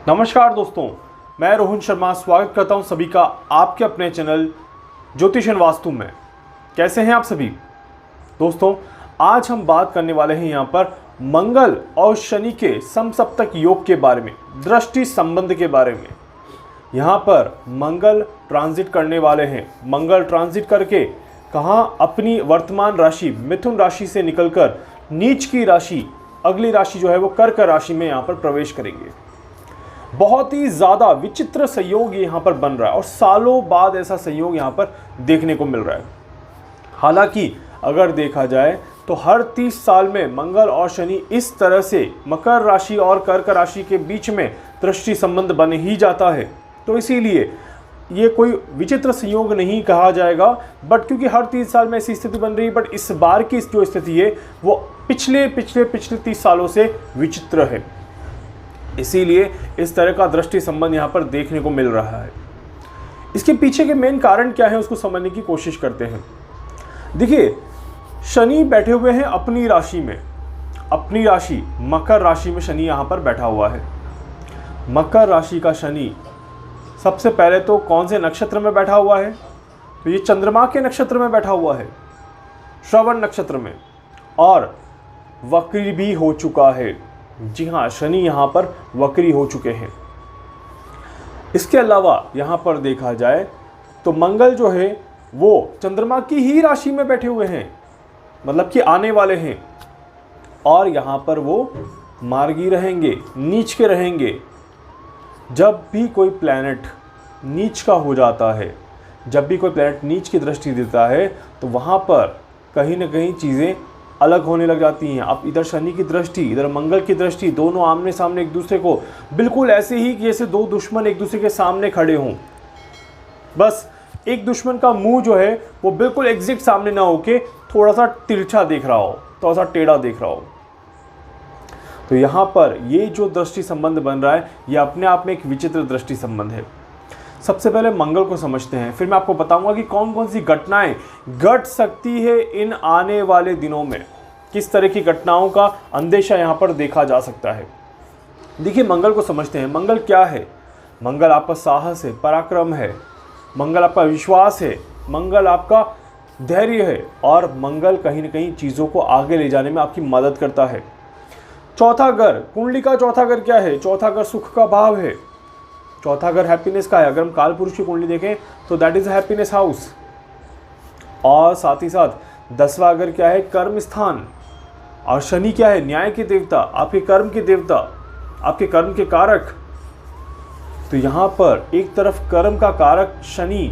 नमस्कार दोस्तों, मैं रोहन शर्मा स्वागत करता हूं सभी का आपके अपने चैनल ज्योतिष एंड वास्तु में। कैसे हैं आप सभी दोस्तों? आज हम बात करने वाले हैं यहां पर मंगल और शनि के समसप्तक योग के बारे में, दृष्टि संबंध के बारे में। यहां पर मंगल ट्रांजिट करने वाले हैं। मंगल ट्रांजिट करके कहां अपनी वर्तमान राशि मिथुन राशि से निकलकर नीच की राशि, अगली राशि जो है वो कर्क राशि में यहां पर प्रवेश करेंगे। बहुत ही ज़्यादा विचित्र संयोग यहाँ पर बन रहा है और सालों बाद ऐसा संयोग यहाँ पर देखने को मिल रहा है। हालांकि अगर देखा जाए तो हर 30 साल में मंगल और शनि इस तरह से मकर राशि और कर्क राशि के बीच में दृष्टि संबंध बन ही जाता है, तो इसीलिए ये कोई विचित्र संयोग नहीं कहा जाएगा। बट क्योंकि हर 30 साल में ऐसी स्थिति बन रही है, बट इस बार की जो स्थिति है वो पिछले 30 सालों से विचित्र है, इसीलिए इस तरह का दृष्टि संबंध यहाँ पर देखने को मिल रहा है। इसके पीछे के मेन कारण क्या है उसको समझने की कोशिश करते हैं। देखिए, शनि बैठे हुए हैं अपनी राशि में, अपनी राशि मकर राशि में शनि यहाँ पर बैठा हुआ है। मकर राशि का शनि सबसे पहले तो कौन से नक्षत्र में बैठा हुआ है? तो ये चंद्रमा के नक्षत्र में बैठा हुआ है, श्रवण नक्षत्र में, और वक्री भी हो चुका है। जी हाँ, शनि यहाँ पर वक्री हो चुके हैं। इसके अलावा यहाँ पर देखा जाए तो मंगल जो है वो चंद्रमा की ही राशि में बैठे हुए हैं, मतलब कि आने वाले हैं, और यहाँ पर वो मार्गी रहेंगे, नीच के रहेंगे। जब भी कोई प्लैनेट नीच का हो जाता है, जब भी कोई प्लैनेट नीच की दृष्टि देता है, तो वहाँ पर कहीं ना कहीं चीज़ें अलग होने लग जाती हैं। अब इधर शनि की दृष्टि, इधर मंगल की दृष्टि, दोनों आमने सामने एक दूसरे को, बिल्कुल ऐसे ही जैसे दो दुश्मन एक दूसरे के सामने खड़े हों। बस एक दुश्मन का मुंह जो है वो बिल्कुल एग्जैक्ट सामने ना होके थोड़ा सा तिरछा देख रहा हो, थोड़ा सा टेढ़ा देख रहा हो। तो यहाँ पर ये जो दृष्टि संबंध बन रहा है, ये अपने आप में एक विचित्र दृष्टि संबंध है। सबसे पहले मंगल को समझते हैं, फिर मैं आपको बताऊंगा कि कौन कौन सी घटनाएं घट सकती है इन आने वाले दिनों में, किस तरह की घटनाओं का अंदेशा यहाँ पर देखा जा सकता है। देखिए, मंगल को समझते हैं। मंगल क्या है? मंगल आपका साहस है, पराक्रम है, मंगल आपका विश्वास है, मंगल आपका धैर्य है, और मंगल कहीं ना कहीं चीज़ों को आगे ले जाने में आपकी मदद करता है। चौथा घर, कुंडली का चौथा घर क्या है? चौथा घर सुख का भाव है, चौथा घर हैप्पीनेस का है। अगर हम काल पुरुष की कुंडली देखें तो दैट इज हैप्पीनेस हाउस। और साथ ही साथ 10वां घर क्या है? कर्म स्थान। और शनि क्या है? न्याय के देवता, आपके कर्म के देवता, आपके कर्म के कारक। तो यहाँ पर एक तरफ कर्म का कारक शनि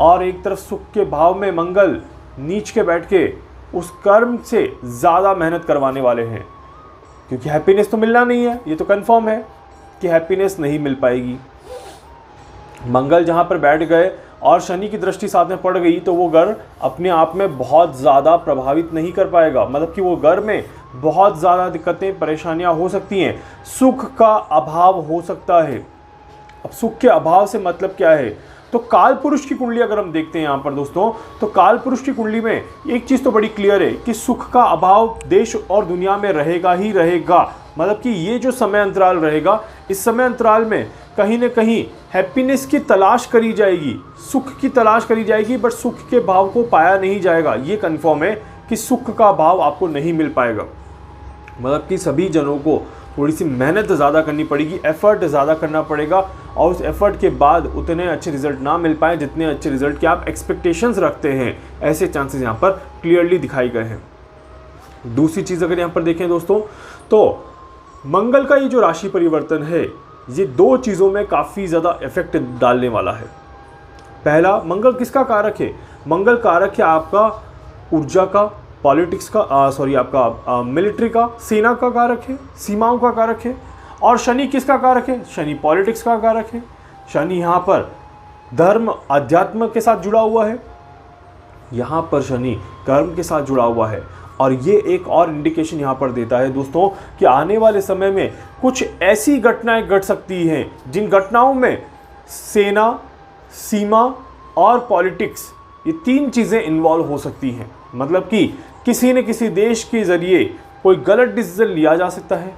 और एक तरफ सुख के भाव में मंगल नीच के बैठ के उस कर्म से ज़्यादा मेहनत करवाने वाले हैं, क्योंकि हैप्पीनेस तो मिलना नहीं है। ये तो कंफर्म है कि हैप्पीनेस नहीं मिल पाएगी। मंगल जहाँ पर बैठ गए और शनि की दृष्टि साथ में पड़ गई, तो वो घर अपने आप में बहुत ज़्यादा प्रभावित नहीं कर पाएगा, मतलब कि वो घर में बहुत ज़्यादा दिक्कतें परेशानियाँ हो सकती हैं, सुख का अभाव हो सकता है। अब सुख के अभाव से मतलब क्या है? तो काल पुरुष की कुंडली अगर हम देखते हैं यहाँ पर दोस्तों, तो काल पुरुष की कुंडली में एक चीज़ तो बड़ी क्लियर है कि सुख का अभाव देश और दुनिया में रहेगा ही रहेगा। मतलब कि ये जो समय अंतराल रहेगा, इस समय अंतराल में कहीं ना कहीं हैप्पीनेस की तलाश करी जाएगी, सुख की तलाश करी जाएगी, बट सुख के भाव को पाया नहीं जाएगा। ये कंफर्म है कि सुख का भाव आपको नहीं मिल पाएगा। मतलब कि सभी जनों को थोड़ी सी मेहनत ज़्यादा करनी पड़ेगी, एफर्ट ज़्यादा करना पड़ेगा, और उस एफर्ट के बाद उतने अच्छे रिजल्ट ना मिल पाए जितने अच्छे रिजल्ट के आप एक्सपेक्टेशंस रखते हैं। ऐसे चांसेस यहाँ पर क्लियरली दिखाई गए हैं। दूसरी चीज़ अगर यहाँ पर देखें दोस्तों, तो मंगल का ये जो राशि परिवर्तन है, ये दो चीज़ों में काफ़ी ज़्यादा इफेक्ट डालने वाला है। पहला, मंगल किसका कारक है? मंगल कारक है आपका ऊर्जा का, पॉलिटिक्स का, आपका मिलिट्री का, सेना का कारक है, सीमाओं का कारक है। और शनि किसका कारक है? शनि पॉलिटिक्स का कारक है। शनि यहाँ पर धर्म, अध्यात्म के साथ जुड़ा हुआ है, यहाँ पर शनि कर्म के साथ जुड़ा हुआ है। और ये एक और इंडिकेशन यहाँ पर देता है दोस्तों कि आने वाले समय में कुछ ऐसी घटनाएं घट सकती हैं जिन घटनाओं में सेना, सीमा और पॉलिटिक्स, ये तीन चीज़ें इन्वॉल्व हो सकती हैं। मतलब कि किसी न किसी देश के ज़रिए कोई गलत डिसीजन लिया जा सकता है,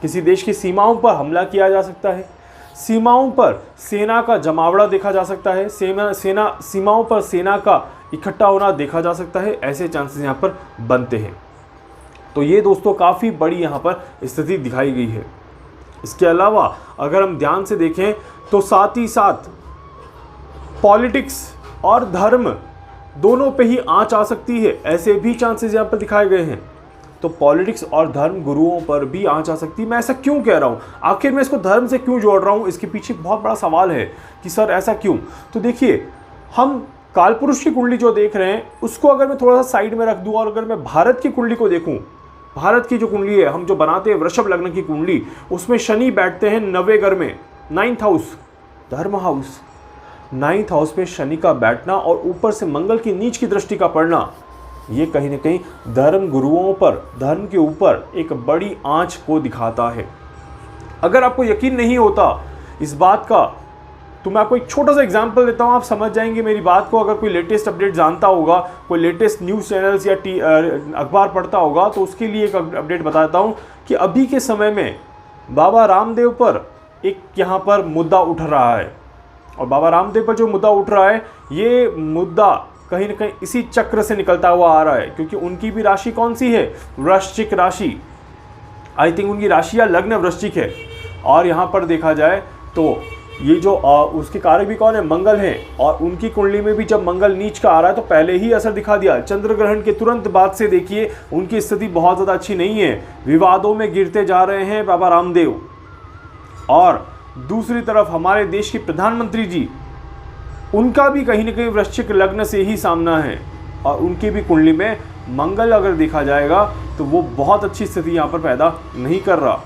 किसी देश की सीमाओं पर हमला किया जा सकता है, सीमाओं पर सेना का जमावड़ा देखा जा सकता है, सीमाओं पर सेना का इकट्ठा होना देखा जा सकता है। ऐसे चांसेस यहाँ पर बनते हैं। तो ये दोस्तों काफ़ी बड़ी यहाँ पर स्थिति दिखाई गई है। इसके अलावा अगर हम ध्यान से देखें तो साथ ही साथ पॉलिटिक्स और धर्म दोनों पे ही आंच आ सकती है, ऐसे भी चांसेस यहाँ पर दिखाए गए हैं। तो पॉलिटिक्स और धर्म गुरुओं पर भी आंच आ सकती है। मैं ऐसा क्यों कह रहा हूँ, आखिर मैं इसको धर्म से क्यों जोड़ रहा हूँ, इसके पीछे बहुत बड़ा सवाल है कि सर ऐसा क्यों। तो देखिए, हम कालपुरुष की कुंडली जो देख रहे हैं उसको अगर मैं थोड़ा सा साइड में रख दूँ और अगर मैं भारत की कुंडली को देखूँ, भारत की जो कुंडली है हम जो बनाते हैं वृषभ लग्न की कुंडली, उसमें शनि बैठते हैं 9वें घर में, 9th हाउस, धर्म हाउस, 9th हाउस पे शनि का बैठना और ऊपर से मंगल की नीच की दृष्टि का पड़ना, ये कहीं ना कहीं धर्म गुरुओं पर, धर्म के ऊपर एक बड़ी आंच को दिखाता है। अगर आपको यकीन नहीं होता इस बात का तो मैं आपको एक छोटा सा एग्जांपल देता हूँ, आप समझ जाएंगे मेरी बात को। अगर कोई लेटेस्ट अपडेट जानता होगा, कोई लेटेस्ट न्यूज़ चैनल्स या अखबार पढ़ता होगा, तो उसके लिए एक अपडेट बताता हूँ कि अभी के समय में बाबा रामदेव पर एक यहाँ पर मुद्दा उठ रहा है। और बाबा रामदेव पर जो मुद्दा उठ रहा है, ये मुद्दा कहीं ना कहीं इसी चक्र से निकलता हुआ आ रहा है, क्योंकि उनकी भी राशि कौन सी है, वृश्चिक राशि। आई थिंक उनकी राशि या लग्न वृश्चिक है। और यहाँ पर देखा जाए तो ये जो उसके कारक भी कौन है, मंगल है। और उनकी कुंडली में भी जब मंगल नीच का आ रहा है तो पहले ही असर दिखा दिया। चंद्र ग्रहण के तुरंत बाद से देखिए उनकी स्थिति बहुत ज़्यादा अच्छी नहीं है, विवादों में गिरते जा रहे हैं बाबा रामदेव। और दूसरी तरफ हमारे देश के प्रधानमंत्री जी, उनका भी कहीं ना कहीं वृश्चिक लग्न से ही सामना है और उनकी भी कुंडली में मंगल अगर देखा जाएगा तो वो बहुत अच्छी स्थिति यहाँ पर पैदा नहीं कर रहा।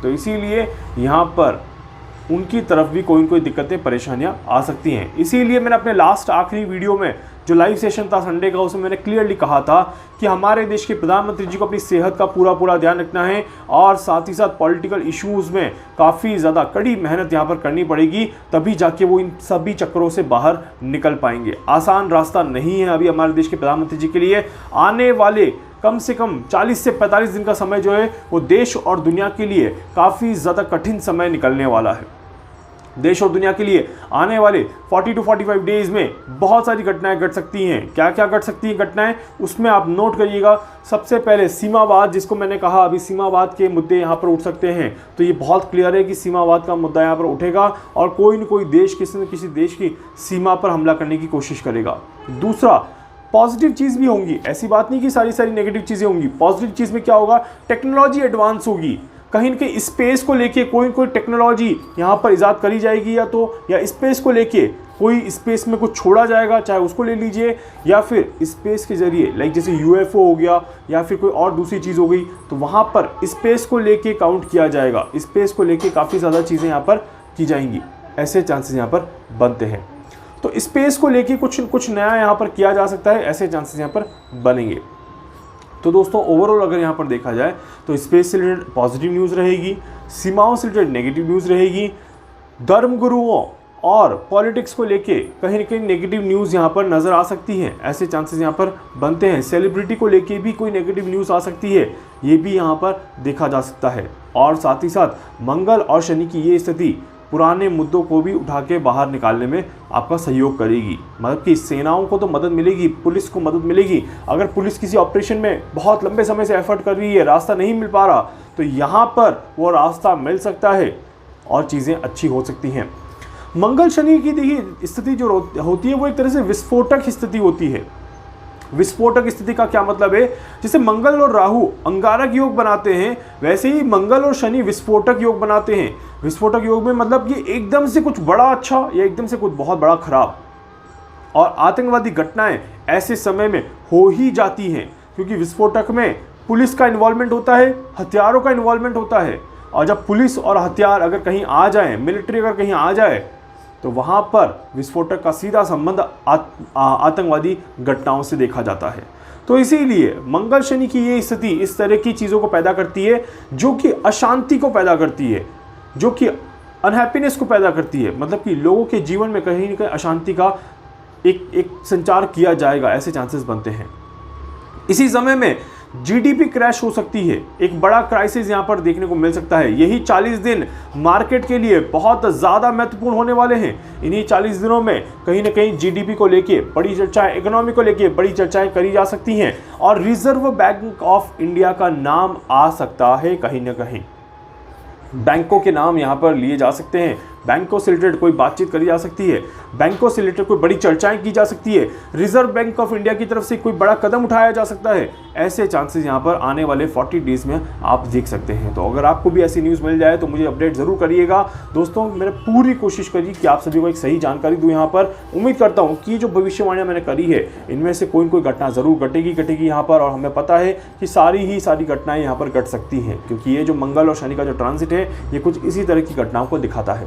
तो इसीलिए यहाँ पर उनकी तरफ भी कोई न कोई दिक्कतें, परेशानियां आ सकती हैं। इसीलिए मैंने अपने लास्ट आखिरी वीडियो में जो लाइव सेशन था संडे का, उसमें मैंने क्लियरली कहा था कि हमारे देश के प्रधानमंत्री जी को अपनी सेहत का पूरा ध्यान रखना है और साथ ही साथ पॉलिटिकल इश्यूज़ में काफ़ी ज़्यादा कड़ी मेहनत यहाँ पर करनी पड़ेगी, तभी जाके वो इन सभी चक्करों से बाहर निकल पाएंगे। आसान रास्ता नहीं है अभी हमारे देश के प्रधानमंत्री जी के लिए। आने वाले कम से कम 40 से 45 दिन का समय जो है वो देश और दुनिया के लिए काफ़ी ज़्यादा कठिन समय निकलने वाला है। देश और दुनिया के लिए आने वाले 40 to 45 डेज़ में बहुत सारी घटनाएं घट सकती हैं। क्या क्या घट सकती हैं घटनाएं, उसमें आप नोट करिएगा। सबसे पहले सीमावाद, जिसको मैंने कहा अभी सीमावाद के मुद्दे यहाँ पर उठ सकते हैं। तो ये बहुत क्लियर है कि सीमावाद का मुद्दा यहाँ पर उठेगा और कोई न कोई देश किसी न किसी देश की सीमा पर हमला करने की कोशिश करेगा। दूसरा, पॉजिटिव चीज़ भी होंगी, ऐसी बात नहीं कि सारी नेगेटिव चीज़ें होंगी। पॉजिटिव चीज़ में क्या होगा, टेक्नोलॉजी एडवांस होगी, कहीं न कहीं स्पेस को लेके कोई टेक्नोलॉजी यहाँ पर इजाद करी जाएगी, या स्पेस को लेके कोई स्पेस में कुछ छोड़ा जाएगा, चाहे उसको ले लीजिए, या फिर स्पेस के जरिए लाइक जैसे यूएफओ हो गया या फिर कोई और दूसरी चीज़ हो गई, तो वहाँ पर स्पेस को लेके काउंट किया जाएगा। स्पेस को लेके काफ़ी ज़्यादा चीज़ें यहाँ पर की जाएंगी, ऐसे चांसेस यहाँ पर बनते हैं। तो स्पेस को लेके कुछ नया यहाँ पर किया जा सकता है, ऐसे चांसेस यहाँ पर बनेंगे। तो दोस्तों ओवरऑल अगर यहाँ पर देखा जाए तो स्पेस से रिलेटेड पॉजिटिव न्यूज़ रहेगी, सीमाओं से रिलेटेड नेगेटिव न्यूज़ रहेगी, धर्म गुरुओं और पॉलिटिक्स को लेके कहीं न कहीं नेगेटिव न्यूज़ यहाँ पर नज़र आ सकती है, ऐसे चांसेस यहाँ पर बनते हैं। सेलिब्रिटी को लेके भी कोई नेगेटिव न्यूज़ आ सकती है, ये भी यहाँ पर देखा जा सकता है। और साथ ही साथ मंगल और शनि की ये स्थिति पुराने मुद्दों को भी उठा के बाहर निकालने में आपका सहयोग करेगी। मतलब कि सेनाओं को तो मदद मिलेगी, पुलिस को मदद मिलेगी। अगर पुलिस किसी ऑपरेशन में बहुत लंबे समय से एफर्ट कर रही है, रास्ता नहीं मिल पा रहा, तो यहाँ पर वो रास्ता मिल सकता है और चीज़ें अच्छी हो सकती हैं। मंगल शनि की देखिए स्थिति जो होती है वो एक तरह से विस्फोटक स्थिति होती है। विस्फोटक स्थिति का क्या मतलब है, जैसे मंगल और राहु अंगारक योग बनाते हैं, वैसे ही मंगल और शनि विस्फोटक योग बनाते हैं। विस्फोटक योग में मतलब कि एकदम से कुछ बड़ा अच्छा या एकदम से कुछ बहुत बड़ा खराब। और आतंकवादी घटनाएं ऐसे समय में हो ही जाती हैं, क्योंकि विस्फोटक में पुलिस का इन्वॉल्वमेंट होता है, हथियारों का इन्वॉल्वमेंट होता है। और जब पुलिस और हथियार अगर कहीं आ जाए, मिलिट्री अगर कहीं आ जाए, तो वहाँ पर विस्फोटक का सीधा संबंध आतंकवादी घटनाओं से देखा जाता है। तो इसीलिए मंगल शनि की ये स्थिति इस तरह की चीज़ों को पैदा करती है, जो कि अशांति को पैदा करती है, जो कि अनहैप्पीनेस को पैदा करती है। मतलब कि लोगों के जीवन में कहीं न कहीं अशांति का एक संचार किया जाएगा, ऐसे चांसेस बनते हैं। इसी समय में जीडीपी क्रैश हो सकती है, एक बड़ा क्राइसिस यहां पर देखने को मिल सकता है। यही 40 दिन मार्केट के लिए बहुत ज़्यादा महत्वपूर्ण होने वाले हैं। इन्हीं 40 दिनों में कहीं ना कहीं जीडीपी को लेके बड़ी चर्चाएं, इकोनॉमी को लेके बड़ी चर्चाएं करी जा सकती हैं और रिजर्व बैंक ऑफ इंडिया का नाम आ सकता है। कहीं ना कहीं बैंकों के नाम यहां पर लिए जा सकते हैं, बैंकों से रिलेटेड कोई बातचीत करी जा सकती है, बैंकों से रिलेटेड कोई बड़ी चर्चाएं की जा सकती है, रिजर्व बैंक ऑफ इंडिया की तरफ से कोई बड़ा कदम उठाया जा सकता है। ऐसे चांसेस यहां पर आने वाले 40 डेज में आप देख सकते हैं। तो अगर आपको भी ऐसी न्यूज़ मिल जाए तो मुझे अपडेट ज़रूर करिएगा। दोस्तों, मैंने पूरी कोशिश करी कि आप सभी को एक सही जानकारी दूँ यहाँ पर। उम्मीद करता हूँ कि जो भविष्यवाणियाँ मैंने करी है इनमें से कोई न कोई घटना ज़रूर घटेगी यहाँ पर, और हमें पता है कि सारी घटनाएँ यहाँ पर घट सकती हैं, क्योंकि ये जो मंगल और शनि का जो ट्रांजिट है ये कुछ इसी तरह की घटनाओं को दिखाता है।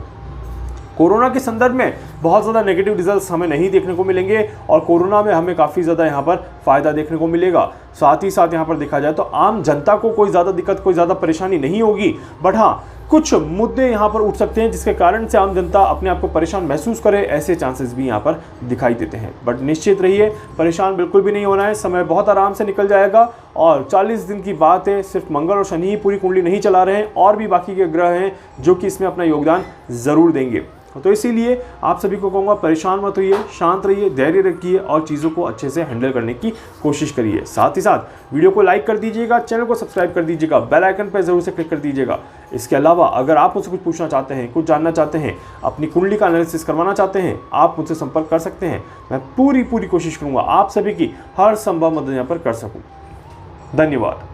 कोरोना के संदर्भ में बहुत ज़्यादा नेगेटिव रिजल्ट्स हमें नहीं देखने को मिलेंगे और कोरोना में हमें काफ़ी ज़्यादा यहाँ पर फ़ायदा देखने को मिलेगा। साथ ही साथ यहाँ पर देखा जाए तो आम जनता को कोई ज़्यादा दिक्कत, कोई ज़्यादा परेशानी नहीं होगी, बट हाँ कुछ मुद्दे यहाँ पर उठ सकते हैं जिसके कारण से आम जनता अपने आप को परेशान महसूस करे। ऐसे चांसेस भी यहाँ पर दिखाई देते हैं, बट निश्चित रहिए परेशान बिल्कुल भी नहीं होना है। समय बहुत आराम से निकल जाएगा और 40 दिन की बात है। सिर्फ मंगल और शनि ही पूरी कुंडली नहीं चला रहे हैं, और भी बाकी के ग्रह हैं जो कि इसमें अपना योगदान ज़रूर देंगे। तो इसीलिए आप सभी को कहूँगा परेशान मत होइए, शांत रहिए, धैर्य रखिए और चीज़ों को अच्छे से हैंडल करने की कोशिश करिए। साथ ही साथ वीडियो को लाइक कर दीजिएगा, चैनल को सब्सक्राइब कर दीजिएगा, बेल आइकन पर ज़रूर से क्लिक कर दीजिएगा। इसके अलावा अगर आप मुझसे कुछ पूछना चाहते हैं, कुछ जानना चाहते हैं, अपनी कुंडली का एनालिसिस करवाना चाहते हैं, आप मुझसे संपर्क कर सकते हैं। मैं पूरी कोशिश करूँगा आप सभी की हर संभव मदद यहाँ पर कर सकूँ। धन्यवाद।